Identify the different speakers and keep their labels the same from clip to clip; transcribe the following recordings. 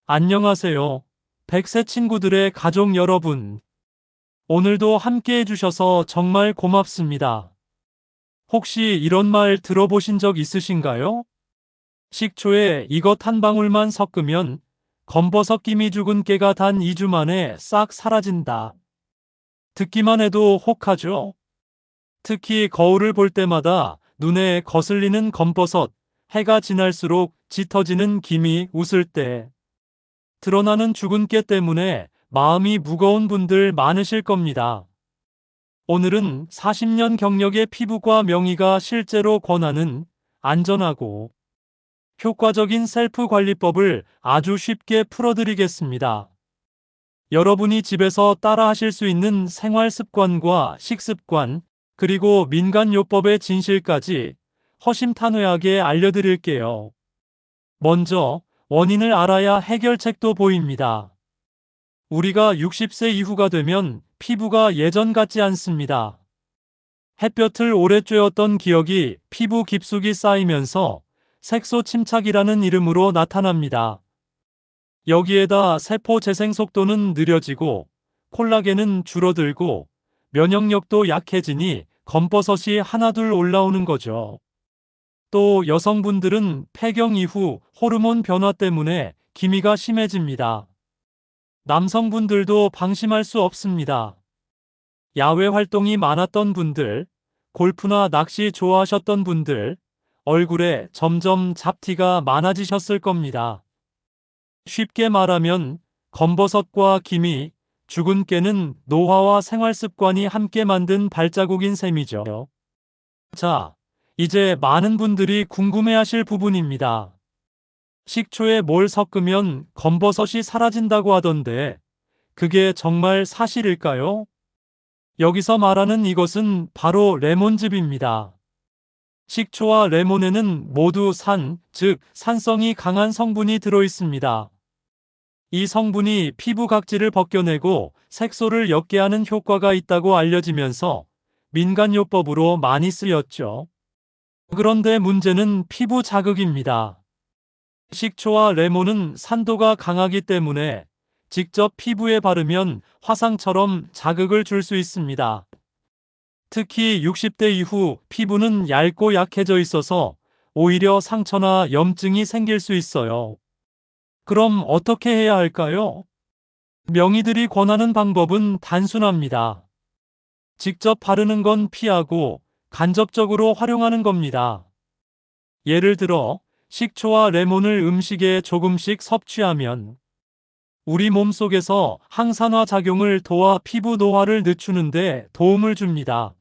Speaker 1: 안녕하세요. 100세 친구들의 가족 여러분. 오늘도 함께 해주셔서 정말 고맙습니다. 혹시 이런 말 들어보신 적 있으신가요? 식초에 이것 한 방울만 섞으면 검버섯 김이 죽은 깨가 단 2주 만에 싹 사라진다. 듣기만 해도 혹하죠? 특히 거울을 볼 때마다 눈에 거슬리는 검버섯, 해가 지날수록 짙어지는 김이 웃을 때, 드러나는 죽은 깨 때문에 마음이 무거운 분들 많으실 겁니다. 오늘은 40년 경력의 피부과 명의가 실제로 권하는 안전하고 효과적인 셀프 관리법을 아주 쉽게 풀어드리겠습니다. 여러분이 집에서 따라 하실 수 있는 생활 습관과 식습관, 그리고 민간요법의 진실까지 허심탄회하게 알려드릴게요. 먼저 원인을 알아야 해결책도 보입니다. 우리가 60세 이후가 되면 피부가 예전 같지 않습니다. 햇볕을 오래 쬐었던 기억이 피부 깊숙이 쌓이면서 색소 침착이라는 이름으로 나타납니다. 여기에다 세포 재생 속도는 느려지고 콜라겐은 줄어들고 면역력도 약해지니 검버섯이 하나둘 올라오는 거죠. 또 여성분들은 폐경 이후 호르몬 변화 때문에 기미가 심해집니다. 남성분들도 방심할 수 없습니다. 야외 활동이 많았던 분들, 골프나 낚시 좋아하셨던 분들, 얼굴에 점점 잡티가 많아지셨을 겁니다. 쉽게 말하면 검버섯과 기미, 죽은 깨는 노화와 생활 습관이 함께 만든 발자국인 셈이죠. 자, 이제 많은 분들이 궁금해하실 부분입니다. 식초에 뭘 섞으면 검버섯이 사라진다고 하던데 그게 정말 사실일까요? 여기서 말하는 이것은 바로 레몬즙입니다. 식초와 레몬에는 모두 산, 즉 산성이 강한 성분이 들어 있습니다. 이 성분이 피부 각질을 벗겨내고 색소를 옅게 하는 효과가 있다고 알려지면서 민간요법으로 많이 쓰였죠. 그런데 문제는 피부 자극입니다. 식초와 레몬은 산도가 강하기 때문에 직접 피부에 바르면 화상처럼 자극을 줄 수 있습니다. 특히 60대 이후 피부는 얇고 약해져 있어서 오히려 상처나 염증이 생길 수 있어요. 그럼 어떻게 해야 할까요? 명의들이 권하는 방법은 단순합니다. 직접 바르는 건 피하고 간접적으로 활용하는 겁니다. 예를 들어 식초와 레몬을 음식에 조금씩 섭취하면 우리 몸속에서 항산화 작용을 도와 피부 노화를 늦추는데 도움을 줍니다.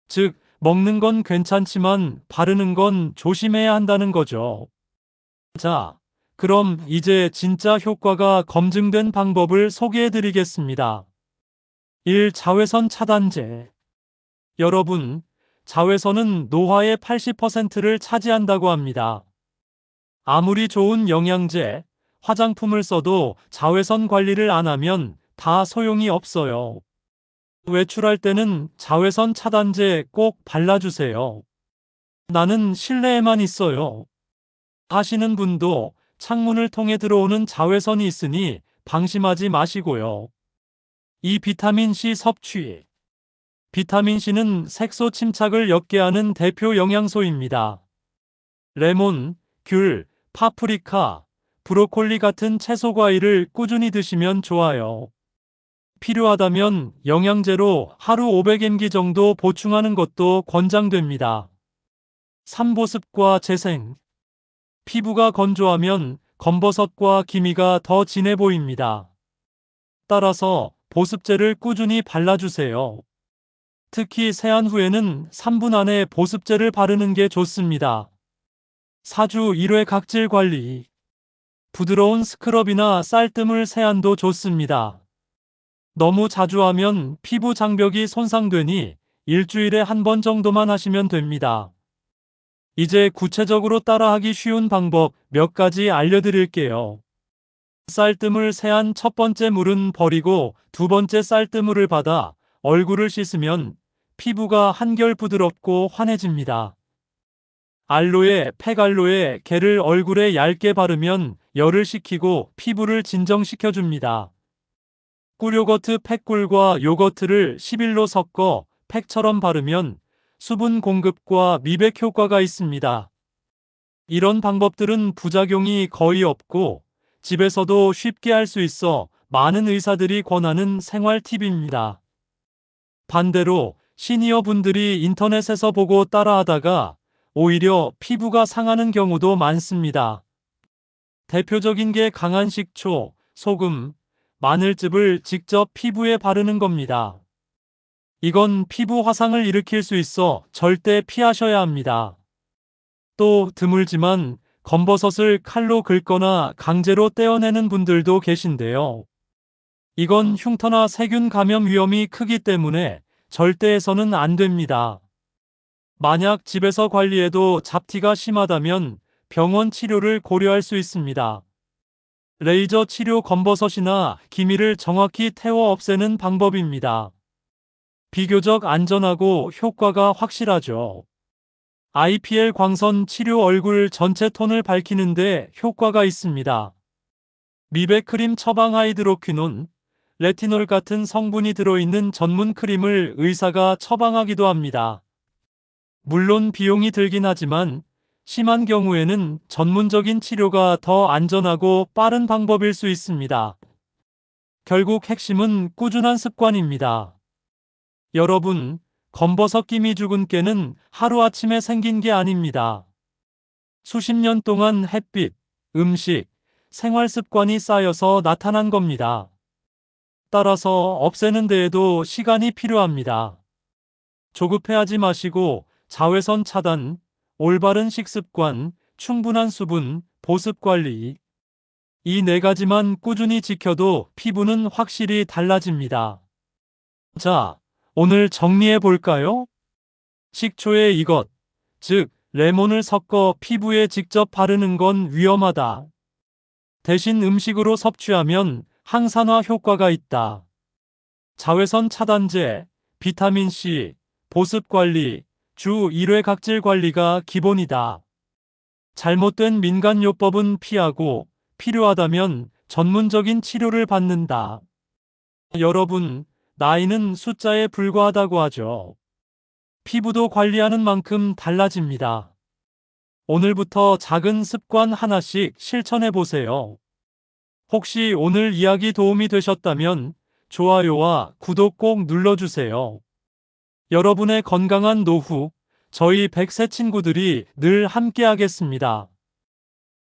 Speaker 1: 즉, 먹는 건 괜찮지만 바르는 건 조심해야 한다는 거죠. 자, 그럼 이제 진짜 효과가 검증된 방법을 소개해 드리겠습니다. 1. 자외선 차단제. 여러분, 자외선은 노화의 80%를 차지한다고 합니다. 아무리 좋은 영양제, 화장품을 써도 자외선 관리를 안 하면 다 소용이 없어요. 외출할 때는 자외선 차단제 꼭 발라주세요. 나는 실내에만 있어요. 하시는 분도 창문을 통해 들어오는 자외선이 있으니 방심하지 마시고요. 이 비타민C 섭취. 비타민C는 색소 침착을 옅게 하는 대표 영양소입니다. 레몬, 귤, 파프리카, 브로콜리 같은 채소 과일을 꾸준히 드시면 좋아요. 필요하다면 영양제로 하루 500mg 정도 보충하는 것도 권장됩니다. 산보습과 재생. 피부가 건조하면 검버섯과 기미가 더 진해 보입니다. 따라서 보습제를 꾸준히 발라주세요. 특히 세안 후에는 3분 안에 보습제를 바르는 게 좋습니다. 4주 1회 각질 관리. 부드러운 스크럽이나 쌀뜨물 세안도 좋습니다. 너무 자주 하면 피부 장벽이 손상되니 일주일에 한 번 정도만 하시면 됩니다. 이제 구체적으로 따라하기 쉬운 방법 몇 가지 알려드릴게요. 쌀뜨물 세안 첫 번째 물은 버리고 두 번째 쌀뜨물을 받아 얼굴을 씻으면 피부가 한결 부드럽고 환해집니다. 알로에, 팩알로에 겔을 얼굴에 얇게 바르면 열을 식히고 피부를 진정시켜줍니다. 꿀요거트 팩꿀과 요거트를 10일로 섞어 팩처럼 바르면 수분 공급과 미백 효과가 있습니다. 이런 방법들은 부작용이 거의 없고 집에서도 쉽게 할 수 있어 많은 의사들이 권하는 생활 팁입니다. 반대로 시니어 분들이 인터넷에서 보고 따라하다가 오히려 피부가 상하는 경우도 많습니다. 대표적인 게 강한 식초, 소금, 마늘즙을 직접 피부에 바르는 겁니다. 이건 피부 화상을 일으킬 수 있어 절대 피하셔야 합니다. 또 드물지만 검버섯을 칼로 긁거나 강제로 떼어내는 분들도 계신데요. 이건 흉터나 세균 감염 위험이 크기 때문에 절대 해서는 안 됩니다. 만약 집에서 관리해도 잡티가 심하다면 병원 치료를 고려할 수 있습니다. 레이저 치료 검버섯이나 기미를 정확히 태워 없애는 방법입니다. 비교적 안전하고 효과가 확실하죠. IPL 광선 치료 얼굴 전체 톤을 밝히는데 효과가 있습니다. 미백 크림 처방 하이드로퀴논, 레티놀 같은 성분이 들어있는 전문 크림을 의사가 처방하기도 합니다. 물론 비용이 들긴 하지만 심한 경우에는 전문적인 치료가 더 안전하고 빠른 방법일 수 있습니다. 결국 핵심은 꾸준한 습관입니다. 여러분, 검버섯 기미 죽은 깨는 하루아침에 생긴 게 아닙니다. 수십 년 동안 햇빛, 음식, 생활 습관이 쌓여서 나타난 겁니다. 따라서 없애는 데에도 시간이 필요합니다. 조급해하지 마시고 자외선 차단, 올바른 식습관, 충분한 수분, 보습 관리. 이 네 가지만 꾸준히 지켜도 피부는 확실히 달라집니다. 자, 오늘 정리해 볼까요? 식초에 이것, 즉, 레몬을 섞어 피부에 직접 바르는 건 위험하다. 대신 음식으로 섭취하면 항산화 효과가 있다. 자외선 차단제, 비타민C, 보습 관리, 주 1회 각질 관리가 기본이다. 잘못된 민간요법은 피하고 필요하다면 전문적인 치료를 받는다. 여러분, 나이는 숫자에 불과하다고 하죠. 피부도 관리하는 만큼 달라집니다. 오늘부터 작은 습관 하나씩 실천해 보세요. 혹시 오늘 이야기 도움이 되셨다면 좋아요와 구독 꼭 눌러주세요. 여러분의 건강한 노후, 저희 100세 친구들이 늘 함께하겠습니다.